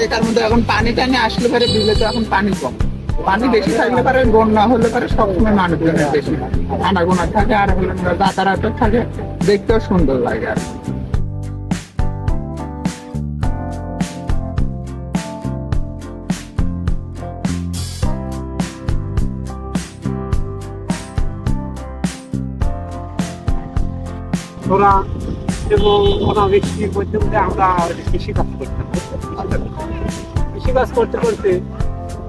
এটার মধ্যে এখন পানি টানি আসলে পরে বিলে তো এখন পানি কম, পানি বেশি থাকলে পরে বন্যা হলে পরে সবসময় মানুষজনের বেশি আনাগোনা থাকে, আর যাতায়াত থাকে, দেখতেও সুন্দর লাগে আর ওরা এবং অনাবৃষ্টির মধ্যে আমরা কৃষিকাজ করতাম। কৃষিকাজ করতে করতে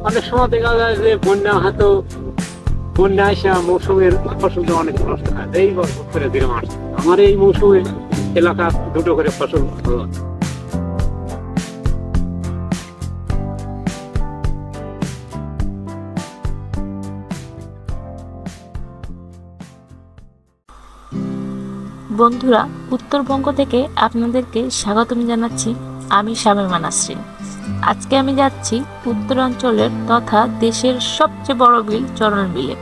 অনেক সময় দেখা যায় যে বন্যা এসে মৌসুমের ফসল অনেক নষ্ট হয়। এই বছর করে দিলাম আসছে আমার এই মৌসুমে এলাকা দুটো করে ফসল ভালো। বন্ধুরা, উত্তরবঙ্গ থেকে আপনাদেরকে স্বাগতম জানাচ্ছি। আমি শামীমা নাসরিন। আজকে আমি যাচ্ছি উত্তরাঞ্চলের তথা দেশের সবচেয়ে বড় বিল চলন বিলে।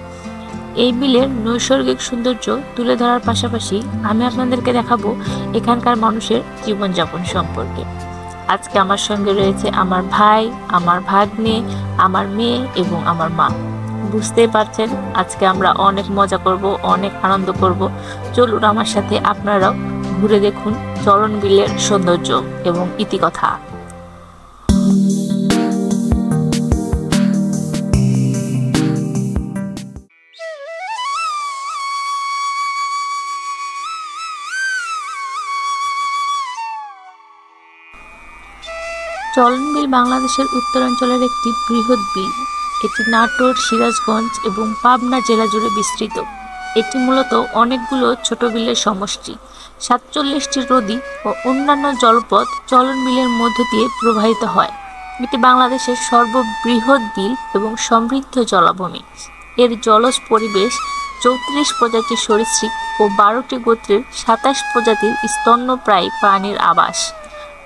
এই বিলের নৈসর্গিক সৌন্দর্য তুলে ধরার পাশাপাশি আমি আপনাদেরকে দেখাবো এখানকার মানুষের জীবনযাপন সম্পর্কে। আজকে আমার সঙ্গে রয়েছে আমার ভাই, আমার ভাগ্নে, আমার মেয়ে এবং আমার মা। বুঝতেই পারছেন আজকে আমরা অনেক মজা করব, অনেক আনন্দ করব। চলুন আমার সাথে আপনারাও ঘুরে দেখুন চলন বিলের সৌন্দর্য এবং ইতিকথা। চলন বিল বাংলাদেশের উত্তরাঞ্চলের একটি বৃহৎ বিল। এটি নাটোর, সিরাজগঞ্জ এবং পাবনা জেলা জুড়ে বিস্তৃত। এটি মূলত অনেকগুলো ছোট বিলের সমষ্টি। ৪৭টি নদী ও অন্যান্য জলপথ চলন বিলের মধ্য দিয়ে প্রবাহিত হয়। এটি বাংলাদেশের সর্ববৃহৎ বিল এবং সমৃদ্ধ জলাভূমি। এর জলজ পরিবেশ ৩৪ প্রজাতির সরীসৃপ ও ১২টি গোত্রের ২৭ প্রজাতির স্তন্যপ্রায়ী প্রাণীর আবাস।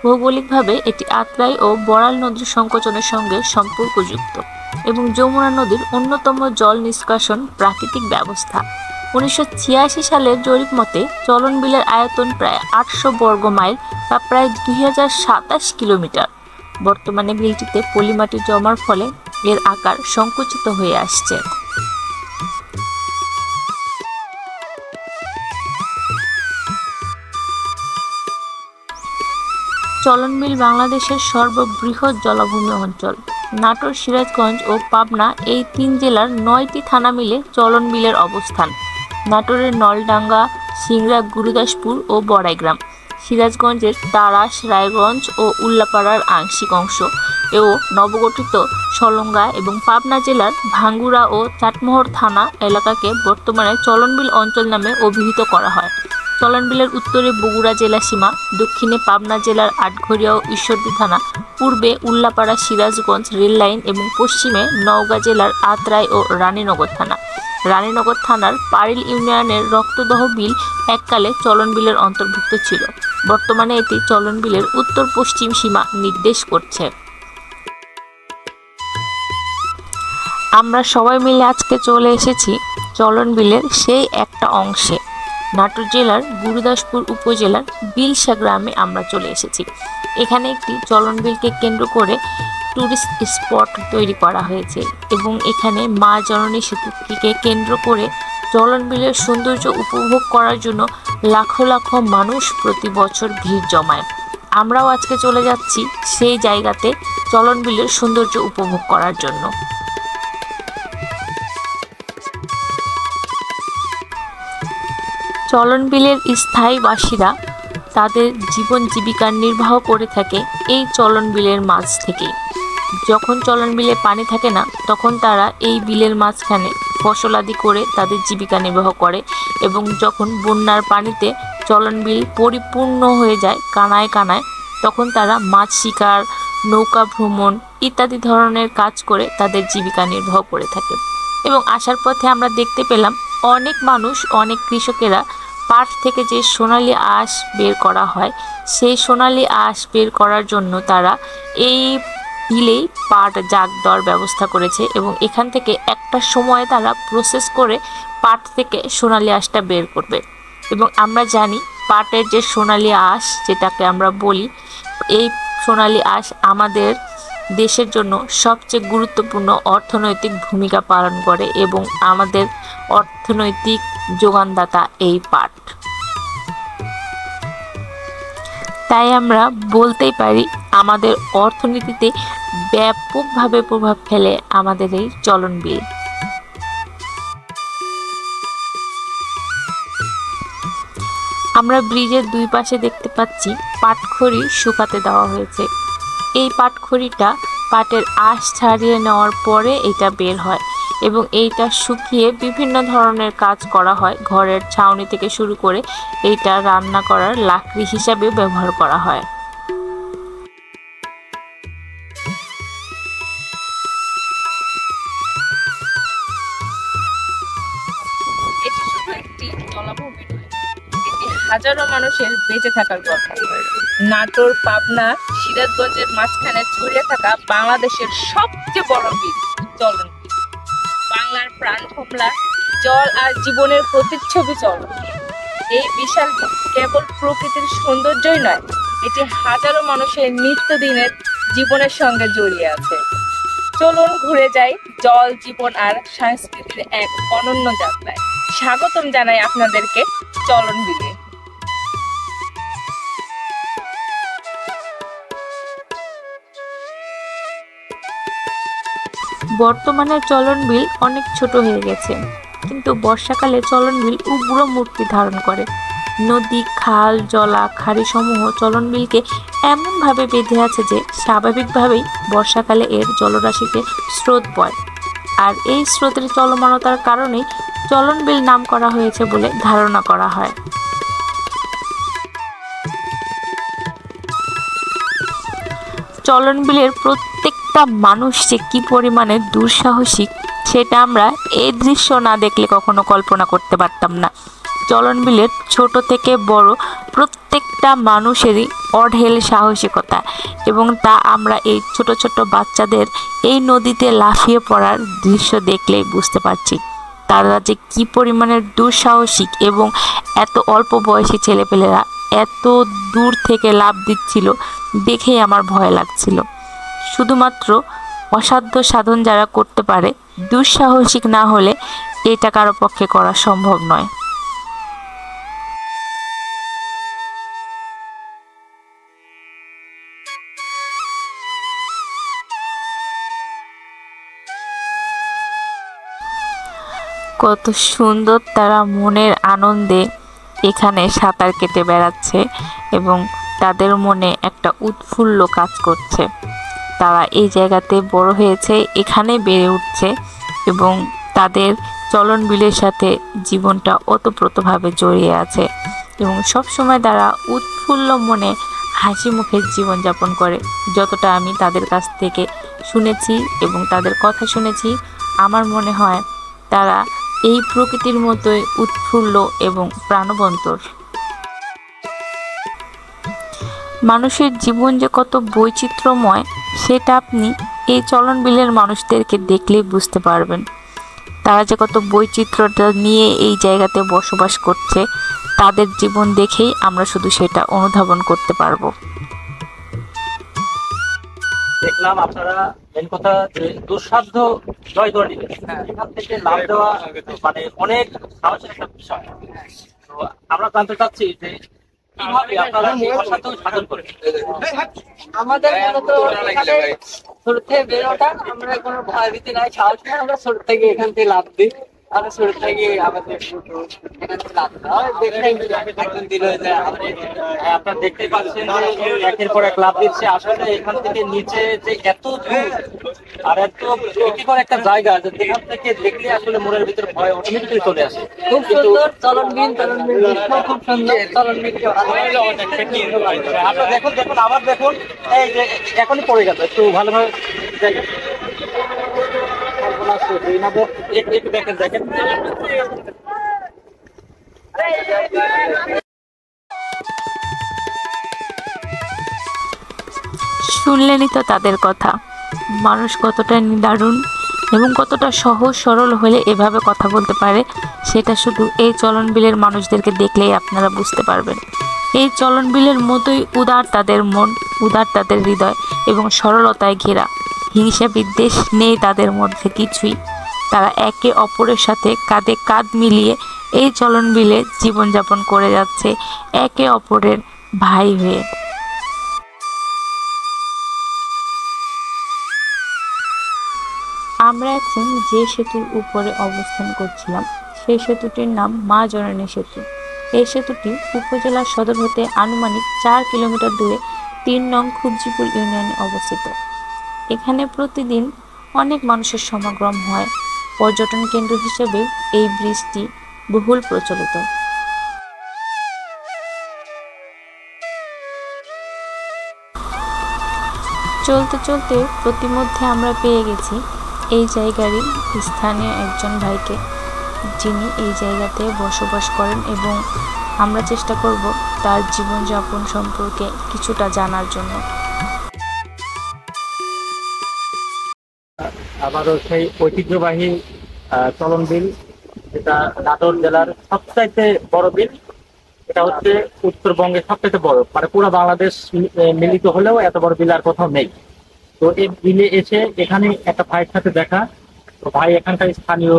ভৌগোলিকভাবে এটি আত্রাই ও বড়াল নদীর সংকোচনের সঙ্গে সম্পর্কযুক্ত এবং যমুনা নদীর অন্যতম জল নিষ্কাশন প্রাকৃতিক ব্যবস্থা। ১৯৮৬ সালের জরিপ মতে চলন বিলের আয়তন প্রায় ৮০০ বর্গ মাইল বা প্রায় ২০২৭ কিলোমিটার। বর্তমানে বিলটিতে পলিমাটি জমার ফলে এর আকার সংকুচিত হয়ে আসছে। চলন বিল বাংলাদেশের সর্ববৃহৎ জলাভূমি অঞ্চল। নাটোর, সিরাজগঞ্জ ও পাবনা এই ৩ জেলার ৯টি থানা মিলে চলন বিলের অবস্থান। নাটোরের নলডাঙ্গা, সিংড়া, গুরুদাসপুর ও বড়াইগ্রাম, সিরাজগঞ্জের তাড়াশ, রায়গঞ্জ ও উল্লাপাড়ার আংশিক অংশ ও নবগঠিত সলঙ্গা এবং পাবনা জেলার ভাঙ্গুড়া ও চাটমোহর থানা এলাকাকে বর্তমানে চলন বিল অঞ্চল নামে অভিহিত করা হয়। চলন বিলের উত্তরে বগুড়া জেলা সীমা, দক্ষিণে পাবনা জেলার আটঘরিয়া ও ঈশ্বরদী থানা, পূর্বে উল্লাপাড়া, সিরাজগঞ্জ রেল লাইন এবং পশ্চিমে নওগাঁ জেলার আত্রাই ও রানীনগর থানা। রানীনগর থানার পারিল ইউনিয়নের রক্তদহ বিল এককালে চলন বিলের অন্তর্ভুক্ত ছিল। বর্তমানে এটি চলন বিলের উত্তর পশ্চিম সীমা নির্দেশ করছে। আমরা সবাই মিলে আজকে চলে এসেছি চলন বিলের সেই একটা অংশে। নাটোর জেলার গুরুদাসপুর উপজেলার বিলসা গ্রামে আমরা চলে এসেছি। এখানে একটি চলন বিলকে কেন্দ্র করে টুরিস্ট স্পট তৈরি করা হয়েছে এবং এখানে মা জননী সেতুকে কেন্দ্র করে চলন বিলের সৌন্দর্য উপভোগ করার জন্য লাখো লাখো মানুষ প্রতি বছর ভিড় জমায়। আমরাও আজকে চলে যাচ্ছি সেই জায়গাতে চলন বিলের সৌন্দর্য উপভোগ করার জন্য। চলন বিলের স্থায়ী বাসীরা তাদের জীবন জীবিকা নির্বাহ করে থাকে এই চলন বিলের মাছ থেকে। যখন চলন বিলে পানি থাকে না তখন তারা এই বিলের মাঝখানে ফসলাদি করে তাদের জীবিকা নির্বাহ করে এবং যখন বন্যার পানিতে চলন বিল পরিপূর্ণ হয়ে যায় কানায় কানায়, তখন তারা মাছ শিকার, নৌকা ভ্রমণ ইত্যাদি ধরনের কাজ করে তাদের জীবিকা নির্বাহ করে থাকে। এবং আসার পথে আমরা দেখতে পেলাম অনেক মানুষ, অনেক কৃষকেরা পাট থেকে যে সোনালী আঁশ বের করা হয় সেই সোনালী আঁশ বের করার জন্য তারা এই বিলেই পাট জাগ দেওয়ার ব্যবস্থা করেছে এবং এখান থেকে একটা সময়ে তারা প্রসেস করে পাট থেকে সোনালী আঁশটা বের করবে। এবং আমরা জানি পাটের যে সোনালী আঁশ যেটাকে আমরা বলি, এই সোনালী আঁশ আমাদের দেশের জন্য সবচেয়ে গুরুত্বপূর্ণ অর্থনৈতিক ভূমিকা পালন করে এবং আমাদের অর্থনৈতিক যোগানদাতা এই পাট। তাই আমরা বলতেই পারি আমাদের অর্থনীতিতে ব্যাপকভাবে প্রভাব ফেলে আমাদের এই চলন বিল। আমরা ব্রিজের দুই পাশে দেখতে পাচ্ছি পাটখড়ি শুকাতে দেওয়া হয়েছে। এই পাটখড়িটা পাটের আঁশ ছাড়িয়ে নেওয়ার পরে এটা বের হয় এবং এইটা শুকিয়ে বিভিন্ন ধরনের কাজ করা হয়। ঘরের ছাউনি থেকে শুরু করে এইটা রান্না করার লাকড়ি হিসাবে ব্যবহার করা হয়। এটি শুধু একটি জলাভূমি নয়, এটি হাজারো মানুষের বেঁচে থাকার কথা। নাটোর, পাবনা, সিরাজগঞ্জের মাঝখানে ছড়িয়ে থাকা বাংলাদেশের সবচেয়ে বড় বিল চলন বিল। বাংলার প্রাণ ভোমলা জল আর জীবনের প্রতিচ্ছবি চলন। এই বিশাল বিল কেবল প্রকৃতির সৌন্দর্যই নয়, এটি হাজারো মানুষের নিত্যদিনের জীবনের সঙ্গে জড়িয়ে আছে। চলুন ঘুরে যাই জল, জীবন আর সংস্কৃতির এক অনন্য যাত্রায়। স্বাগতম জানাই আপনাদেরকে চলন বিলে। বর্তমানে চলন বিল অনেক ছোট হয়ে গেছে, কিন্তু বর্ষাকালে চলন বিল উগ্র মূর্তি ধারণ করে। নদী, খাল, জলা, খাড়ি সমূহ চলন বিলকে এমনভাবে বেঁধে আছে যে স্বাভাবিকভাবেই বর্ষাকালে এর জলরাশিতে স্রোত বয়, আর এই স্রোতের চলমানতার কারণেই চলন বিল নাম করা হয়েছে বলে ধারণা করা হয়। চলন বিলের প্রত্যেকটা মানুষ যে কি পরিমাণে দুঃসাহসিক সেটা আমরা এই দৃশ্য না দেখলে কখনো কল্পনা করতে পারতাম না। চলন বিলের ছোট থেকে বড় প্রত্যেকটা মানুষেরই অঢেল সাহসিকতা, এবং তা আমরা এই ছোট ছোট বাচ্চাদের এই নদীতে লাফিয়ে পড়ার দৃশ্য দেখলেই বুঝতে পারছি তারা যে কি পরিমাণের দুঃসাহসিক, এবং এত অল্প বয়সী ছেলেপেলেরা এত দূর থেকে লাফ দিচ্ছিল দেখেই আমার ভয় লাগছিল। শুধুমাত্র অসাধ্য সাধন যারা করতে পারে, দুঃসাহসিক না হলে এটা কারো পক্ষে করা সম্ভব নয়। কত সুন্দর তারা মনের আনন্দে এখানে সাঁতার কেটে বেড়াচ্ছে এবং তাদের মনে একটা উৎফুল্ল কাজ করছে। তারা এই জায়গাতে বড় হয়েছে, এখানে বেড়ে উঠছে এবং তাদের চলন বিলের সাথে জীবনটা ওতপ্রোতভাবে জড়িয়ে আছে এবং সবসময় তারা উৎফুল্ল মনে হাসি মুখে জীবনযাপন করে। যতটা আমি তাদের কাছ থেকে শুনেছি এবং তাদের কথা শুনেছি, আমার মনে হয় তারা এই প্রকৃতির মতোই উৎফুল্ল এবং প্রাণবন্তর। মানুষের জীবন যে কত বৈচিত্র্যময় সেটা আপনি এই চলন বিলের মানুষদেরকে দেখলেই বুঝতে পারবেন। তারা যে কত বৈচিত্র্যটা নিয়ে এই জায়গাতে বসবাস করছে, তাদের জীবন দেখেই আমরা শুধু সেটা অনুধাবন করতে পারবো। দেখলাম আপনারা মেন কথা যে দুঃসাধ্য জয় করে নিবেন, এখান থেকে লাভ দেওয়া মানে অনেক সাহসের একটা বিষয়। তো আমরা জানতে চাচ্ছি যে কিভাবে আপনারা এই অসাধ্য সাধন করেন। আমাদের মূলত এখানে ছোট থেকে বেরোটা, আমরা কোনো ভয় ভীতি নাই, সাহস নাই, আমরা ছোট থেকে এখান থেকে লাভ দিই। আমরা ছোট থেকে আমাদের এখান থেকে লাভ দেওয়া একদিন দিল হয়ে যায়। আপনারা দেখতেই পাচ্ছেন যে একের পর এক লাভ দিচ্ছে। আসলে এখান থেকে নিচে যে এত দূর আর এত ভীতিকর একটা জায়গা, যে এখান থেকে দেখলে আসলে মনের ভিতরে ভয় অটোমেটিক্যালি চলে আসে। খুব সুন্দর চলন বিল, খুব সুন্দর চলন বিল। আপনারা দেখুন দেখুন আবার দেখুন, এই যে এখনই পড়ে গেল, একটু ভালোভাবে দেখেন। দেখেন দেখেন শুনলেনই তো তাদের কথা, মানুষ কতটা নিদারুণ এবং কতটা সহজ সরল হলে এভাবে কথা বলতে পারে সেটা শুধু এই চলন বিলের মানুষদেরকে দেখলেই আপনারা বুঝতে পারবেন। এই চলন বিলের মতোই উদার তাদের মন, উদার তাদের হৃদয় এবং সরলতায় ঘেরা। হিংসা বিদ্বেষ নেই তাদের মধ্যে কিছুই। তারা একে অপরের সাথে কাঁধে কাঁধ মিলিয়ে এই চলন বিলে জীবনযাপন করে যাচ্ছে, একে অপরের ভাই হয়ে। আমরা এখন যে সেতুর উপরে অবস্থান করছিলাম সেই সেতুটির নাম মা জননী সেতু। এই সেতুটি উপজেলা সদর হতে আনুমানিক 4 কিলোমিটার দূরে 3 নং খুবজিপুর ইউনিয়নে অবস্থিত। এখানে প্রতিদিন অনেক মানুষের সমাগম হয়। পর্যটন কেন্দ্র হিসেবে এই ব্রিজটি বহুল প্রচলিত। চলতে চলতে প্রতিমধ্যে আমরা পেয়ে গেছি এই জায়গারই স্থানীয় একজন ভাইকে, যিনি এই জায়গাতে বসবাস করেন, এবং আমরা চেষ্টা করব তার জীবনযাপন সম্পর্কে কিছুটা জানার জন্য। আবারও সেই ঐতিহ্যবাহী চলন বিল, যেটা নাটোর জেলার সবচাইতে বড় বিল। এটা হচ্ছে উত্তরবঙ্গের সবচাইতে বড়, মানে পুরো বাংলাদেশ মিলিত হলেও এত বড় বিল আর কোথাও নেই। তো এই বিলে এসে এখানে একটা ভাইয়ের সাথে দেখা। তো ভাই এখানকার স্থানীয়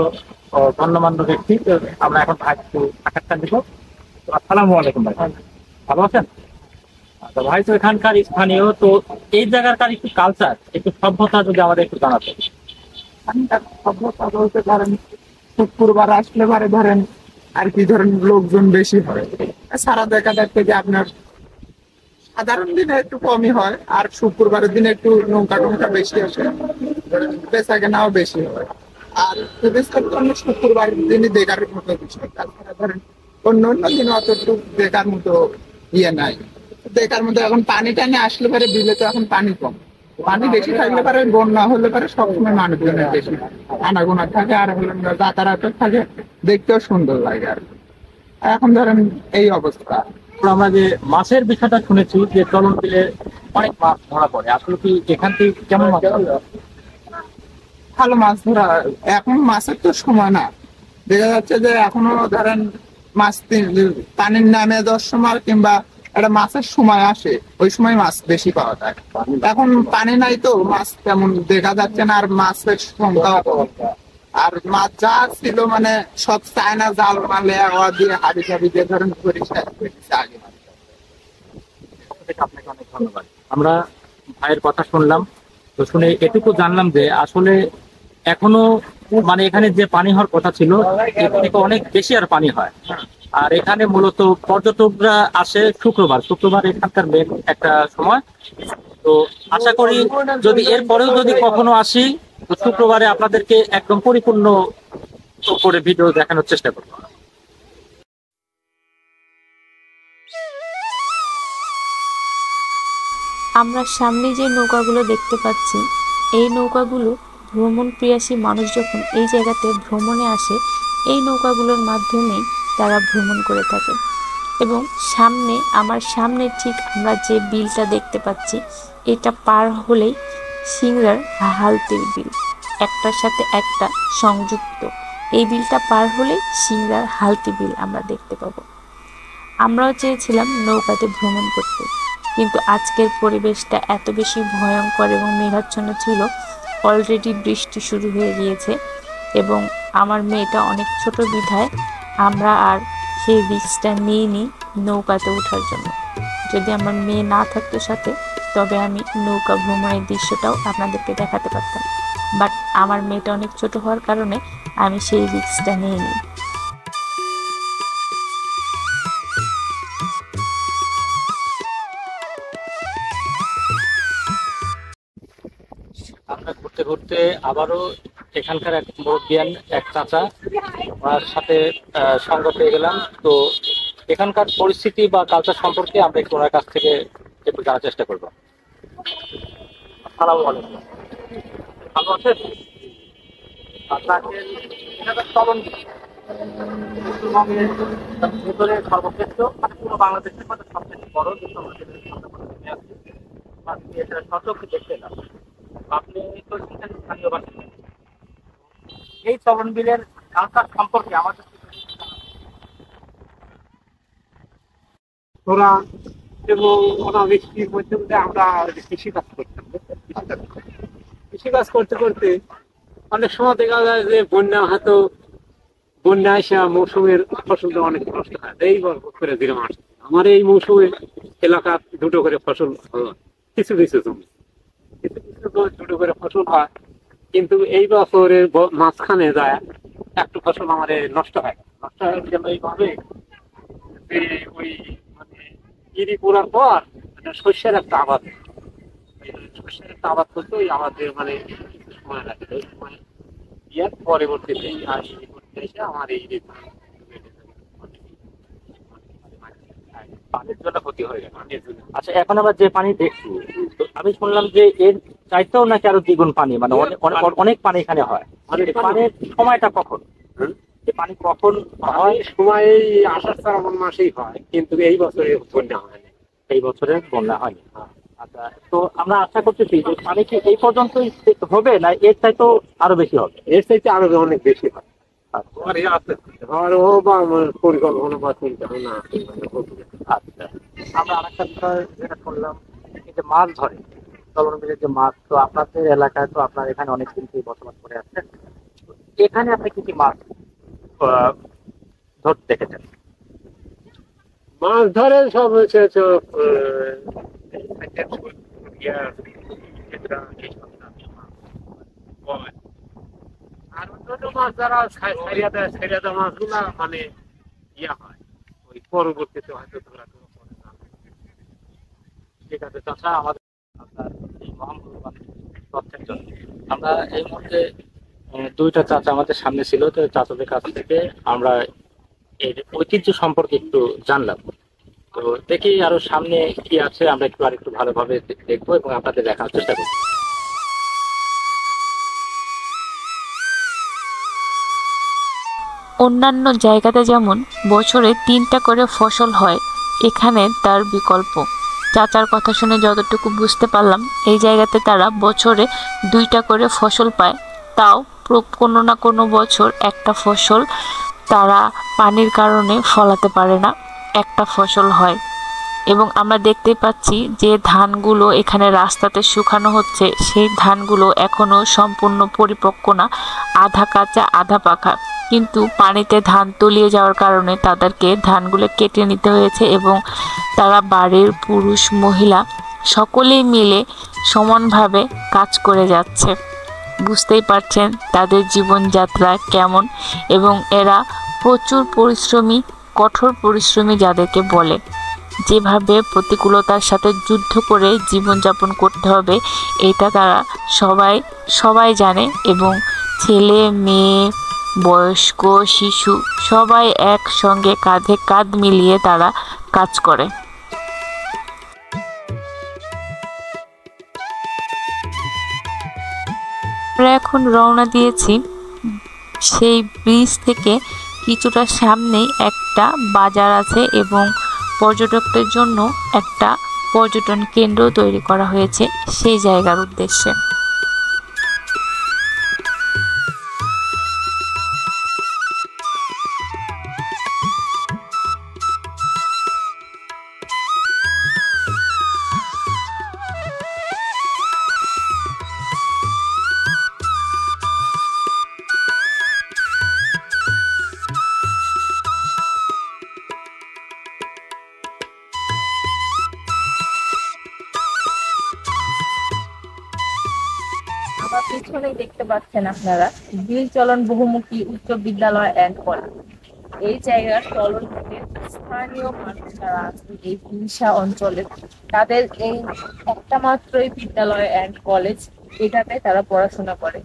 গণ্যমান্য ব্যক্তি। তো আমরা এখন ভাই একটু সাক্ষাৎকার দিব। তো আসসালামু আলাইকুম ভাই, ভালো আছেন? তো ভাই তো এখানকার স্থানীয়, তো এই জায়গাটার একটু কালচার, একটু সভ্যতা যদি আমাদের একটু জানাতেন। এখানকার সভ্যতা বলতে ধরেন শুক্রবার আসলে পারে ধরেন আর কি ধরেন লোকজন বেশি হয়। সারা দেখা যাচ্ছে যে আপনার সাধারণ দিনে একটু কমই হয়, আর শুক্রবারের দিনে একটু নৌকা টৌকা বেশি আসে, বেচা কেনাও বেশি হয়। আর বিশেষ করে শুক্রবারের দিনই দেখার মতো বিষয়। তাছাড়া ধরেন অন্য অন্য দিন অতটুকু দেখার মতো ইয়ে নাই। দেখার মতো এখন পানি টানি আসলে পারে বিলে তো এখন পানি কম, পানি বেশি থাকলে পারে বন্যা হলে পারে সবসময় মানুষজনের বেশি আনাগোনা থাকে, আর হলো যাতায়াত থাকে, দেখতেও সুন্দর লাগে। আর এখন ধরেন এই অবস্থা। আমরা যে মাছের বিষয়টা শুনেছি যে চলন বিলে অনেক মাছ ধরা পড়ে, আসলে কি এখান থেকে কেমন মাছ ধরা যায়? ভালো মাছ ধরা এখন মাছের তো সময় না, দেখা যাচ্ছে যে এখনো ধরেন মাছ পানির নামে 10 সময় কিংবা একটা মাছের সময় আসে, ওই সময় মাছ বেশি পাওয়া যায়। এখন পানি নাই তো মাছ তেমন দেখা যাচ্ছে না, আর মাছের সংখ্যাও কম। আর মাছ যা ছিল মানে সব চায়না জাল মালে দিয়ে হাড়ি টাড়ি দিয়ে ধরেন পরিষ্কার করে দিচ্ছে আগে। আপনাকে অনেক ধন্যবাদ। আমরা ভাইয়ের কথা শুনলাম, তো শুনে এটুকু জানলাম যে আসলে এখনো মানে এখানে যে পানি হওয়ার কথা ছিল এর থেকে অনেক বেশি আর পানি হয়। আর এখানে মূলত পর্যটকরা আসে শুক্রবার এখানকার মেন একটা সময়। তো আশা করি যদি এর পরেও যদি কখনো আসি, তো শুক্রবারে আপনাদেরকে একদম পরিপূর্ণ করে ভিডিও দেখানোর চেষ্টা করবো। আমরা সামনে যে নৌকাগুলো দেখতে পাচ্ছি, এই নৌকাগুলো ভ্রমণ প্রিয়াসী মানুষ যখন এই জায়গাতে ভ্রমণে আসে, এই নৌকাগুলোর মাধ্যমেই তারা ভ্রমণ করে থাকে। এবং আমার সামনে ঠিক আমরা যে বিলটা দেখতে পাচ্ছি, এটা পার হলেই সিংড়ার হালতির বিল, একটার সাথে একটা সংযুক্ত। এই বিলটা পার হলেই সিংড়ার হালতি বিল আমরা দেখতে পাবো। আমরাও চেয়েছিলাম নৌকাতে ভ্রমণ করতে, কিন্তু আজকের পরিবেশটা এত বেশি ভয়ঙ্কর এবং মেঘাচ্ছন্ন ছিল। অলরেডি বৃষ্টি শুরু হয়ে গিয়েছে এবং আমার মেয়েটা অনেক ছোট বিধায় আমরা আর সেই রিস্কটা নিইনি নৌকাতে ওঠার জন্য। যদি আমার মেয়ে না থাকতো সাথে, তবে আমি নৌকা ভ্রমণের দৃশ্যটাও আপনাদেরকে দেখাতে পারতাম, বাট আমার মেয়েটা অনেক ছোট হওয়ার কারণে আমি সেই রিস্কটা নিইনি। আমরা ঘুরতে ঘুরতে আবারও এখানকার এক মুরব্বিয়ান এক চাচা, ওনার সাথে সঙ্গ পেয়ে গেলাম। তো এখানকার পরিস্থিতি বা কালচার সম্পর্কে আমরা একটু ওনার কাছ থেকে একটু জানার চেষ্টা করবো। আসসালামু আলাইকুম, ভালো আছেন? আপনাকে এখানকার চলন পশ্চিমবঙ্গের ভেতরে সর্বক্ষেত্র, মানে পুরো বাংলাদেশের মধ্যে সবচেয়ে বড় যে আপনি এটা সচক্ষে দেখতে না, আপনি তো সেখানে স্থানীয় বাসিন্দা। এই চলন বিলের কালচার সম্পর্কে আমাদের খরা এবং অনাবৃষ্টির মধ্যে মধ্যে আমরা কৃষিকাজ করতাম। কৃষিকাজ করতে করতে অনেক সময় দেখা যায় যে বন্যা এসে মৌসুমের ফসলটা অনেক নষ্ট হয়। এই করে দিলাম আসছে আমার এই মৌসুমে এলাকা দুটো করে ফসল হয়, কিছু কিছু জমি দুটো করে ফসল হয়, কিন্তু এই বছরের মাঝখানে যায় একটু ফসল আমার নষ্ট হয় গেল এইভাবে যে ওই মানে গিরি পোড়ার পর শস্যের একটা আবাদ, শস্যের একটা আবাদ করতে ওই আমাদের মানে কিছু সময় লাগে। ওই সময় ইয়ার পরবর্তীতে এসে আমার এই পানির জন্য ক্ষতি হয়ে গেল। আচ্ছা, এখন আবার যে পানি দেখছি, তো আমি শুনলাম যে এর চাইতেও নাকি আরো দ্বিগুণ পানি, মানে অনেক পানি এখানে হয়। মানে পানির সময়টা কখন, যে পানি কখন হয়? সময় এই আষাঢ় শ্রাবণ মাসেই হয়, কিন্তু এই বছরে বন্যা হয়নি। এই বছরে বন্যা হয়নি। আচ্ছা, তো আমরা আশা করতেছি যে পানি কি এই পর্যন্তই হবে, না এর চাইতেও আরো বেশি হবে? এর চাইতে আরো অনেক বেশি হয়। পরিকল্পনা বা চিন্তা ভাবনা। আচ্ছা, আমরা আরেকটা বিষয় যেটা শুনলাম, এই যে মাছ ধরে চলন বিলের যে মাছ, তো আপনাদের এলাকায় তো আপনার এখানে অনেক দিন থেকে বসবাস করে আসছেন, এখানে আপনি কি কি মাছ ধরতে দেখেছেন? মাছ ধরে সব হচ্ছে আর অন্যান্য মাছ যারা ছাড়িয়া দেওয়া মাছগুলা মানে ইয়া হয়, ওই পরবর্তীতে হয়তো ধরা পড়ে না। ঠিক আছে চাচা, আমাদের আপনার এই মহামূল্যবান তথ্যের জন্য। আমরা এই মুহূর্তে দুইটা চাচা আমাদের সামনে ছিল, তো চাচাদের কাছ থেকে আমরা এর ঐতিহ্য সম্পর্কে একটু জানলাম। তো দেখি আরো সামনে কি আছে, আমরা আরেকটু ভালোভাবে দেখবো এবং আপনাদের দেখানোর চেষ্টা করবো। অন্যান্য জায়গাতে যেমন বছরে 3টা করে ফসল হয়, এখানে তার বিকল্প। চাচার কথা শুনে যতটুকু বুঝতে পারলাম, এই জায়গাতে তারা বছরে 2টা করে ফসল পায়, তাও কোনো না কোনো বছর একটা ফসল তারা পানির কারণে ফলাতে পারে না, একটা ফসল হয়। এবং আমরা দেখতে পাচ্ছি যে ধানগুলো এখানে রাস্তাতে শুকানো হচ্ছে, সেই ধানগুলো এখনো সম্পূর্ণ পরিপক্ক না, আধা কাঁচা আধা পাকা। কিন্তু পানিতে ধান তলিয়ে যাওয়ার কারণে তাদেরকে ধানগুলো কেটে নিতে হয়েছে এবং তারা বাড়ির পুরুষ মহিলা সকলেই মিলে সমানভাবে কাজ করে যাচ্ছে। বুঝতেই পারছেন তাদের জীবনযাত্রা কেমন, এবং এরা প্রচুর পরিশ্রমী, কঠোর পরিশ্রমী যাদেরকে বলে। যেভাবে প্রতিকূলতার সাথে যুদ্ধ করে জীবনযাপন করতে হবে, এটা তারা সবাই জানে, এবং ছেলে মেয়ে বয়স্ক শিশু সবাই একসঙ্গে কাঁধে কাঁধ মিলিয়ে তারা কাজ করে। আমরা এখন রওনা দিয়েছি সেই ব্রিজ থেকে কিছুটা সামনেই একটা বাজার আছে এবং পর্যটকদের জন্য একটা পর্যটন কেন্দ্র তৈরি করা হয়েছে সেই জায়গার উদ্দেশ্যে। আমার পিছনেই দেখতে পাচ্ছেন আপনারা বিল চলন বহুমুখী উচ্চ বিদ্যালয় অ্যান্ড কলেজ। এই জায়গার চলন থেকে স্থানীয় মানুষ যারা আছেন এই হিংসা অঞ্চলে, তাদের এই একটা মাত্রই বিদ্যালয় অ্যান্ড কলেজ, এটাতে তারা পড়াশোনা করে।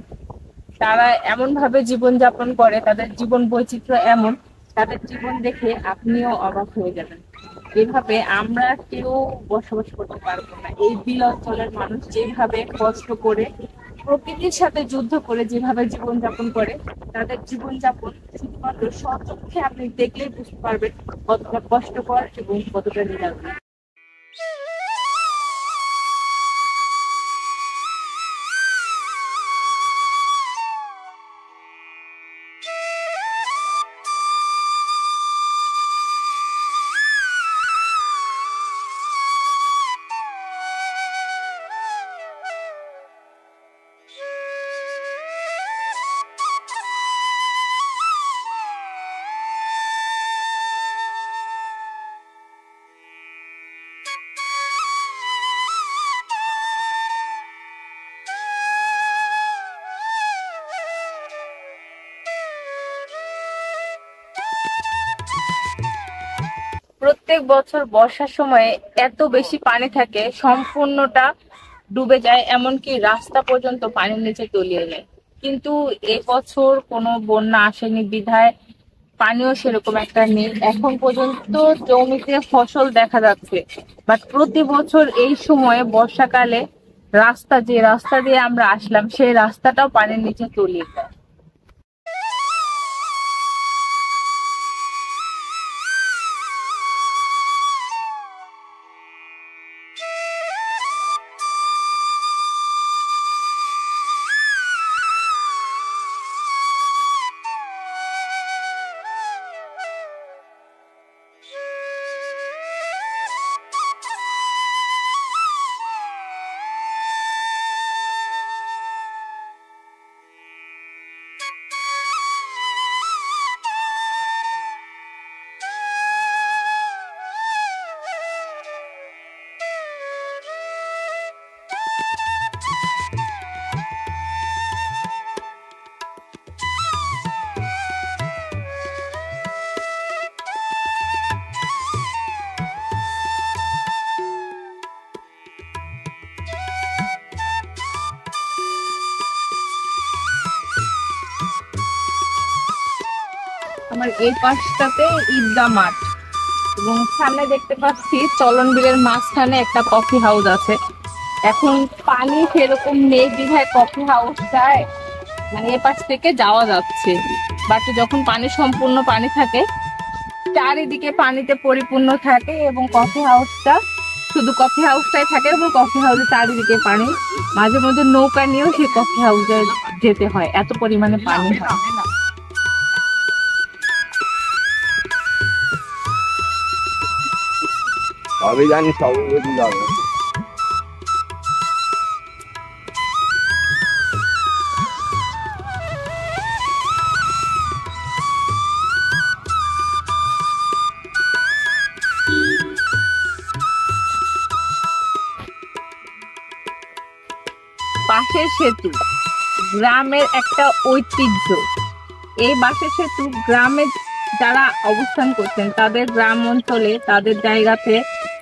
তারা এমন ভাবে জীবনযাপন করে, তাদের জীবন বৈচিত্র্য এমন, তাদের জীবন দেখে আপনিও অবাক হয়ে যাবেন। এভাবে আমরা কেউ বসবাস করতে পারবো না। এই বিল অঞ্চলের মানুষ যেভাবে কষ্ট করে, প্রকৃতির সাথে যুদ্ধ করে যেভাবে জীবনযাপন করে, তাদের জীবনযাপন শুধুমাত্র স্বচক্ষে আপনি দেখলেই বুঝতে পারবেন কতটা কষ্টকর এবং কতটা নিরাপদ। প্রত্যেক বছর বর্ষার সময়ে এত বেশি পানি থাকে, সম্পূর্ণটা ডুবে যায়, এমনকি রাস্তা পর্যন্ত পানির নিচে তলিয়ে যায়। কিন্তু এবছর কোনো বন্যা আসেনি বিধায় পানিও সেরকম একটা নেই। এখন পর্যন্ত জমিতে ফসল দেখা যাচ্ছে, বাট প্রতি বছর এই সময়ে বর্ষাকালে যে রাস্তা দিয়ে আমরা আসলাম সেই রাস্তাটাও পানির নিচে তলিয়ে যায়। আমার এই পাশটাতে ঈদগাহ মাঠ, এবং সামনে দেখতে পাচ্ছি চলন বিলের মাঝখানে একটা কফি হাউস আছে। এখন পানি সেরকম নেই বিধায় কফি হাউসটায় মানে এ পাশ থেকে যাওয়া যাচ্ছে, বাট যখন পানি সম্পূর্ণ পানি থাকে চারিদিকে পানিতে পরিপূর্ণ থাকে এবং শুধু কফি হাউসটাই থাকে এবং কফি হাউসের চারিদিকে পানি। মাঝে মধ্যে নৌকা নিয়েও সেই কফি হাউসে যেতে হয়, এত পরিমাণে পানি হয়। সবই জানি, সবই বুঝি যাবে। বাঁশের সেতু গ্রামের একটা ঐতিহ্য। এই বাঁশের সেতু গ্রামে যারা অবস্থান করছেন তাদের গ্রাম অঞ্চলে তাদের জায়গাতে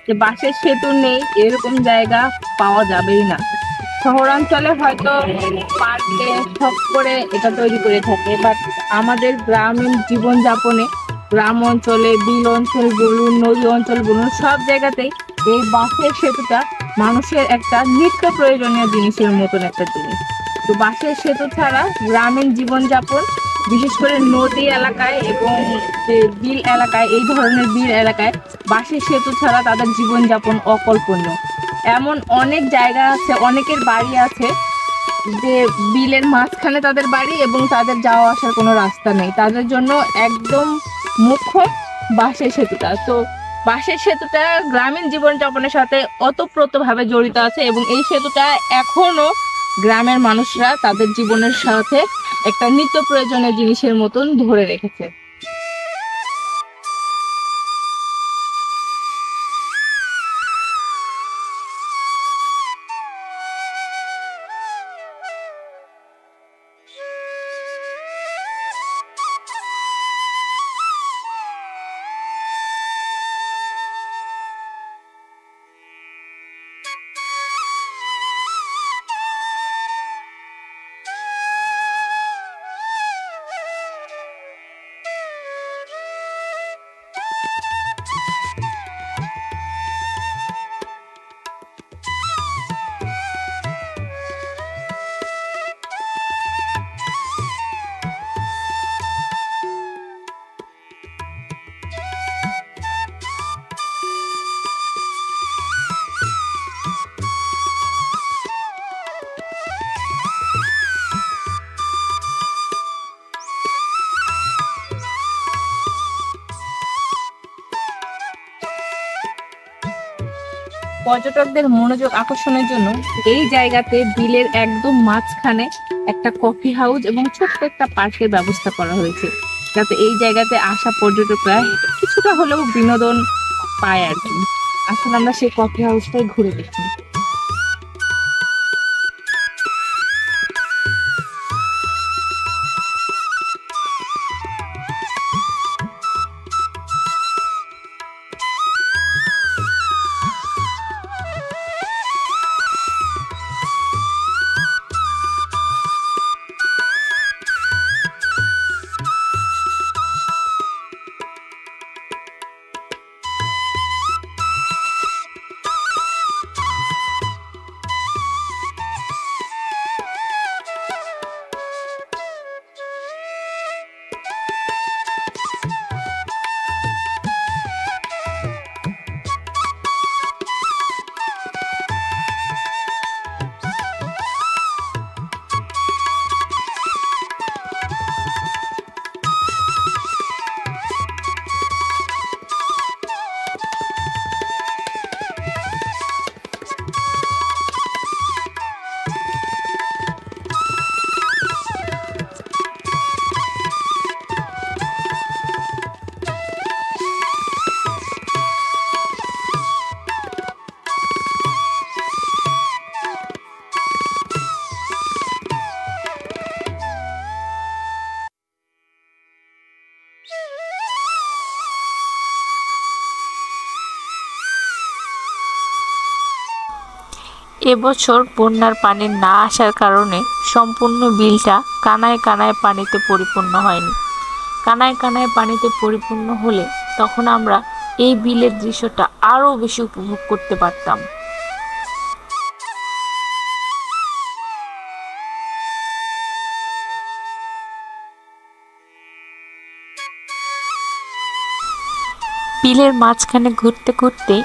যে বাঁশের সেতু নেই এরকম জায়গা পাওয়া যাবেই না। শহরাঞ্চলে হয়তো পার্কে শখ করে এটা তৈরি করে থাকে, বাট আমাদের গ্রামীণ জীবনযাপনে গ্রাম অঞ্চলে বিল অঞ্চল বলুন, নদী অঞ্চল বলুন, সব জায়গাতেই এই বাঁশের সেতুটা মানুষের একটা নিত্য প্রয়োজনীয় জিনিসের মতন একটা জিনিস। তো বাঁশের সেতু ছাড়া গ্রামীণ জীবনযাপন, বিশেষ করে নদী এলাকায় এবং বিল এলাকায়, এই ধরনের বিল এলাকায় বাঁশের সেতু ছাড়া তাদের জীবনযাপন অকল্পনীয়। এমন অনেক জায়গা আছে, অনেকের বাড়ি আছে যে বিলের মাঝখানে তাদের বাড়ি এবং তাদের যাওয়া আসার কোনো রাস্তা নেই, তাদের জন্য একদম মুখ্য বাঁশের সেতুটা। তো বাঁশের সেতুটা গ্রামীণ জীবনযাপনের সাথে ওতপ্রোতভাবে জড়িত আছে এবং এই সেতুটা এখনো গ্রামের মানুষরা তাদের জীবনের সাথে একটা নিত্য প্রয়োজনীয় জিনিসের মতন ধরে রেখেছে। পর্যটকদের মনোযোগ আকর্ষণের জন্য এই জায়গাতে বিলের একদম মাঝখানে একটা কফি হাউস এবং ছোট্ট একটা পার্কের ব্যবস্থা করা হয়েছে, যাতে এই জায়গাতে আসা পর্যটকরা কিছুটা হলেও বিনোদন পায় আর কি। এখন আমরা সেই কফি হাউসটাই ঘুরে দেখি। এবছর বন্যার পানি না আসার কারণে সম্পূর্ণ বিলটা কানায় কানায় পানিতে পরিপূর্ণ হয়নি। কানায় কানায় পানিতে পরিপূর্ণ হলে তখন আমরা এই বিলের দৃশ্যটা আরো বেশি উপভোগ করতে পারতাম। বিলের মাঝখানে ঘুরতে ঘুরতে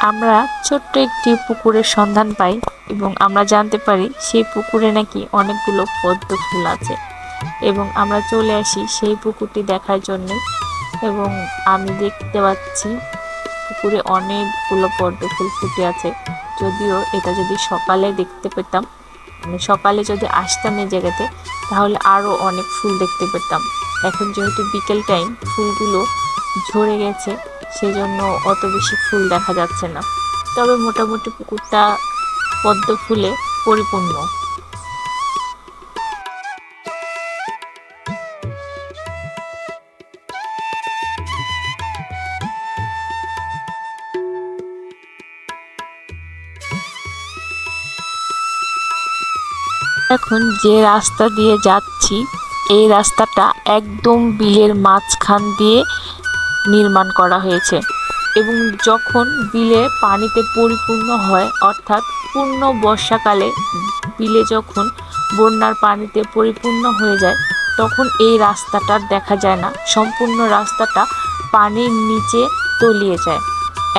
আমরা ছোট্ট একটি পুকুরের সন্ধান পাই এবং আমরা জানতে পারি সেই পুকুরে নাকি অনেকগুলো পদ্ম ফুল আছে এবং আমরা চলে আসি সেই পুকুরটি দেখার জন্য। এবং আমি দেখতে পাচ্ছি পুকুরে অনেকগুলো পদ্ম ফুল ফুটে আছে। যদিও এটা যদি সকালে দেখতে পেতাম, মানে সকালে যদি আসতাম এই জায়গাতে, তাহলে আরো অনেক ফুল দেখতে পেতাম। এখন যেহেতু বিকেল টাইম, ফুলগুলো ঝরে গেছে, সেজন্য অত বেশি ফুল দেখা যাচ্ছে না। তবে মোটামুটি পুকুরটা পদ্ম ফুলে পরিপূর্ণ। এখন যে রাস্তা দিয়ে যাচ্ছি, এই রাস্তাটা একদম বিলের মাঝখান দিয়ে নির্মাণ করা হয়েছে এবং যখন বিলে পানিতে পরিপূর্ণ হয়, অর্থাৎ পূর্ণ বর্ষাকালে বিলে যখন বন্যার পানিতে পরিপূর্ণ হয়ে যায়, তখন এই রাস্তাটা দেখা যায় না, সম্পূর্ণ রাস্তাটা পানির নিচে তলিয়ে যায়।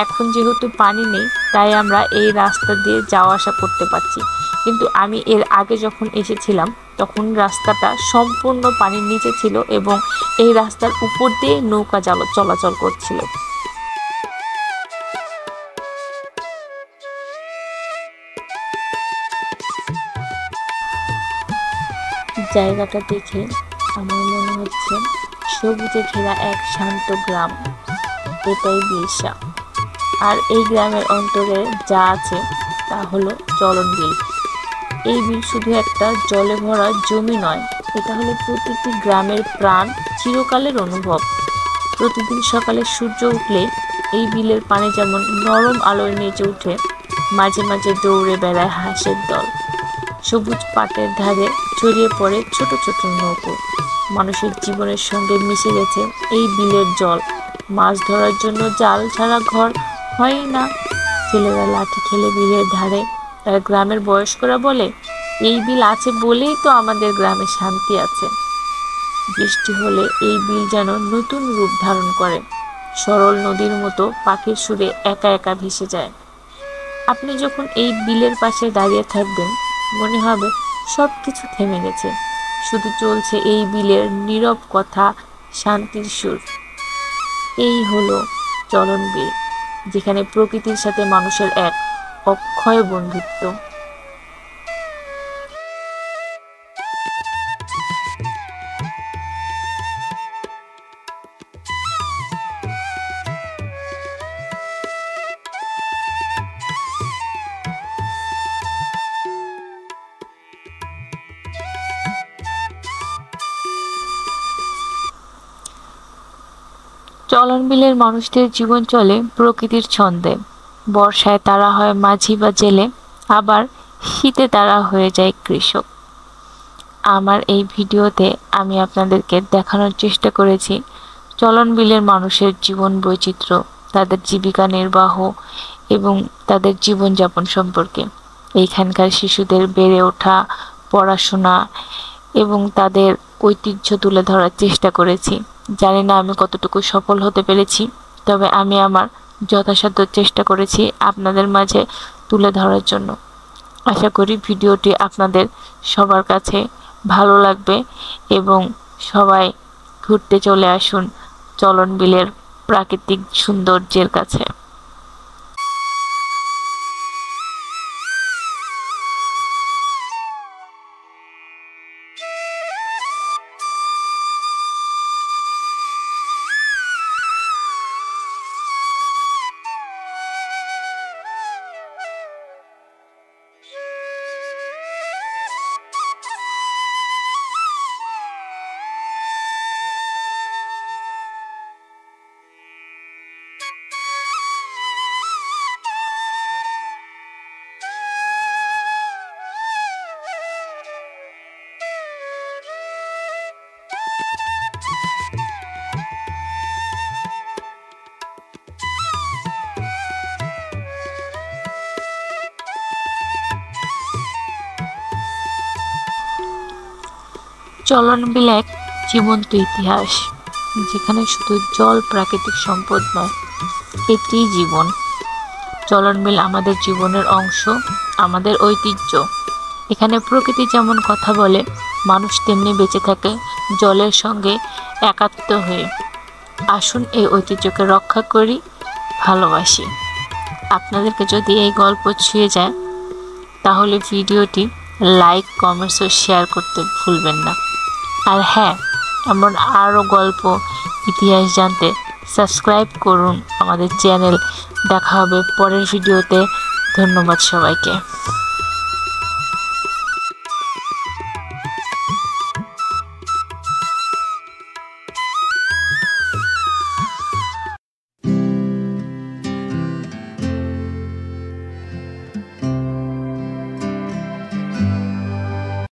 এখন যেহেতু পানি নেই, তাই আমরা এই রাস্তা দিয়ে যাওয়া আসা করতে পারছি। কিন্তু আমি এর আগে যখন এসেছিলাম, তখন রাস্তাটা সম্পূর্ণ পানির নিচে ছিল এবং এই রাস্তার উপর দিয়ে নৌকা চলাচল করছিল। জায়গাটা দেখে আমার মনে হচ্ছে সবুজে ঘেরা এক শান্ত গ্রাম, এটাই বিলসা। আর এই গ্রামের অন্তরে যা আছে তা হলো চলন বিল। এই বিল শুধু একটা জলে ভরা জমি নয়, এটা হলো প্রতিটি গ্রামের প্রাণ, চিরকালের অনুভব। প্রতিদিন সকালে সূর্য উঠলে এই বিলের পানি যেমন নরম আলোয় নেচে ওঠে, মাঝে মাঝে দৌড়ে বেড়ায় হাঁসের দল। সবুজ পাটের ধারে ছড়িয়ে পড়ে ছোট ছোট নৌকো। মানুষের জীবনের সঙ্গে মিশে গেছে এই বিলের জল। মাছ ধরার জন্য জাল ছাড়া ঘর হয় না। ছেলেরা লাঠি খেলে বিলের ধারে, আর গ্রামের বয়স্করা বলে, এই বিল আছে বলেই তো আমাদের গ্রামে শান্তি আছে। বৃষ্টি হলে এই বিল যেন নতুন রূপ ধারণ করে, সরল নদীর মতো পাখির সুরে একা একা ভেসে যায়। আপনি যখন এই বিলের পাশে দাঁড়িয়ে থাকবেন, মনে হবে সবকিছু থেমে গেছে, শুধু চলছে এই বিলের নীরব কথা, শান্তির সুর। এই হলো চলন বিল, যেখানে প্রকৃতির সাথে মানুষের এক অক্ষয় বন্ধুত্ব। চলন বিলের মানুষদের জীবন চলে প্রকৃতির ছন্দে। বর্ষায় তারা হয় মাঝি বা জেলে, আবার শীতে তারা হয়ে যায় কৃষক। আমার এই ভিডিওতে আমি আপনাদেরকে দেখানোর চেষ্টা করেছি চলন বিলের মানুষের জীবন বৈচিত্র্য, তাদের জীবিকা নির্বাহ এবং তাদের জীবনযাপন সম্পর্কে। এইখানকার শিশুদের বেড়ে ওঠা, পড়াশোনা এবং তাদের ঐতিহ্য তুলে ধরার চেষ্টা করেছি। জানি না আমি কতটুকু সফল হতে পেরেছি, তবে আমি আমার যথাসাধ্য চেষ্টা করেছি আপনাদের মাঝে তুলে ধরার জন্য। আশা করি ভিডিওটি আপনাদের সবার কাছে ভালো লাগবে এবং সবাই ঘুরতে চলে আসুন চলন বিলের প্রাকৃতিক সৌন্দর্যের কাছে। চলন বিল এক জীবন্ত ইতিহাস, যেখানে শুধু জল প্রাকৃতিক সম্পদ নয়, এটি জীবন। চলন বিল আমাদের জীবনের অংশ, আমাদের ঐতিহ্য। এখানে প্রকৃতি যেমন কথা বলে, মানুষ তেমনি বেঁচে থাকে জলের সঙ্গে একাত্ম হয়ে। আসুন এই ঐতিহ্যকে রক্ষা করি, ভালোবাসি। আপনাদেরকে যদি এই গল্প ছুঁয়ে যায় তাহলে ভিডিওটি লাইক, কমেন্টস ও শেয়ার করতে ভুলবেন না। আর হ্যাঁ, এমন আরও গল্প, ইতিহাস জানতে সাবস্ক্রাইব করুন আমাদের চ্যানেল। দেখা হবে পরের ভিডিওতে। ধন্যবাদ সবাইকে।